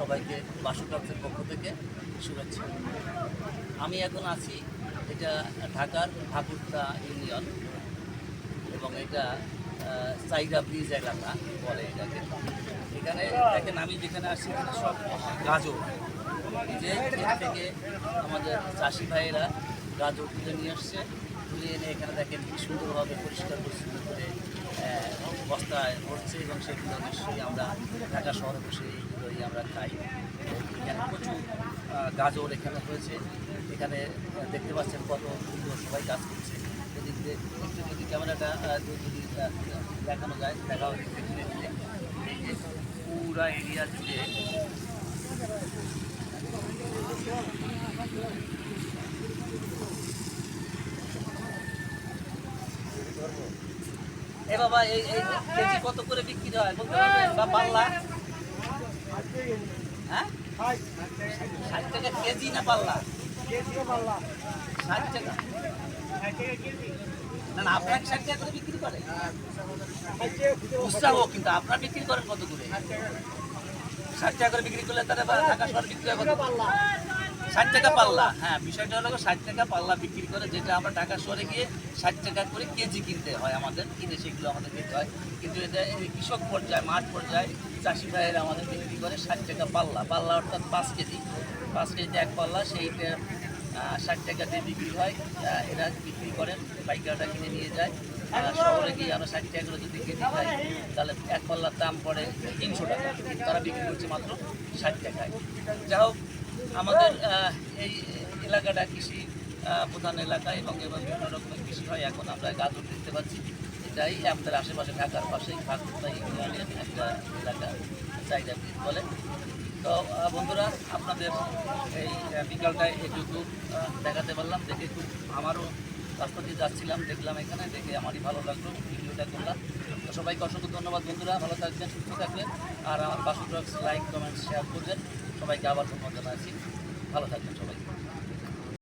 সবাইকে বাসুকাপের পক্ষ থেকে শুভেচ্ছা। আমি এখন আছি এটা ঢাকার ঠাকুরতা ইউনিয়ন এবং এটা সাইরা ব্রিজ এলাকা বলে এটাকে। এখানে দেখেন আমি যেখানে আসছি এখানে সব গাজর, যে ক্ষেত থেকে আমাদের চাষি ভাইয়েরা গাজর তুলে নিয়ে আসছে, তুলে এনে এখানে দেখেন কি সুন্দরভাবে পরিষ্কার পরিচ্ছন্ন করে বস্তায় ভরছে এবং সেগুলো নিশ্চয়ই আমরা ঢাকা শহরে বসে এইগুলোই আমরা খাই। এখানে প্রচুর গাজর এখানে হয়েছে। এখানে দেখতে পাচ্ছেন কত সুন্দর সবাই কাজ করছে। এদিক দিয়ে একটু যদি ক্যামেরাটা যদি দেখানো যায়, দেখা হচ্ছে দেখতে দিলে এই যে পুরা এরিয়া জুড়ে এ বাবা এই কেজি কত করে বিক্রি হয় বলতে পারবেন বা পাল্লা? হ্যাঁ 60 টাকা কেজি না পাল্লা? 60 টাকা। না না আপনার 60 টাকা করে বিক্রি করে উৎসাহ, কিন্তু আপনার বিক্রি করেন কত করে? 60 টাকা করে বিক্রি করলে তাহলে ঢাকা শহর বিক্রি হয় কত? 60 টাকা পাল্লা। হ্যাঁ, বিষয়টা হলো 60 টাকা পাল্লা বিক্রি করে, যেটা আমরা ঢাকা শহরে গিয়ে 60 টাকা করে কেজি কিনতে হয় আমাদের, কিনে সেগুলো আমাদের খেতে হয়। কিন্তু এটা কৃষক পর্যায়ে মাঠ পর্যায়ে চাষি ভাইয়েরা আমাদের বিক্রি করে 60 টাকা পাল্লা। পাল্লা অর্থাৎ 5 কেজি, 5 কেজিতে এক পাল্লা, সেইটা 60 টাকা দিয়ে বিক্রি হয়। এরা বিক্রি করেন, পাইকাররা কিনে নিয়ে যায়। শহরে গিয়ে আমরা 60 টাকা করে যদি কেজি খাই তাহলে এক পাল্লার দাম পড়ে 300 টাকা, কিন্তু তারা বিক্রি করছে মাত্র 60 টাকায়। যা হোক, আমাদের এই এলাকাটা কৃষি প্রধান এলাকা এবং বিভিন্ন রকমের কৃষি হয়। এখন আমরা গাজর দেখতে পাচ্ছি, এটাই আমাদের আশেপাশে ঢাকার পাশেই ঠাকুরতা ইউনিয়নের একটা এলাকা, চাহিদা ব্রিজ বলে। তো বন্ধুরা, আপনাদের এই বিকালটায় এটুকু দেখাতে পারলাম। দেখে খুব আমারও রাস্তা দিয়ে যাচ্ছিলাম, দেখলাম এখানে, দেখে আমারই ভালো লাগলো, ভিডিওটা করলাম। তো সবাইকে অসংখ্য ধন্যবাদ বন্ধুরা, ভালো থাকবেন, সুস্থ থাকবেন, আর আমার Basu blogs like comment share করবেন। সবাইকে আবার ধন্যবাদ জানাচ্ছি, ভালো থাকবেন সবাই।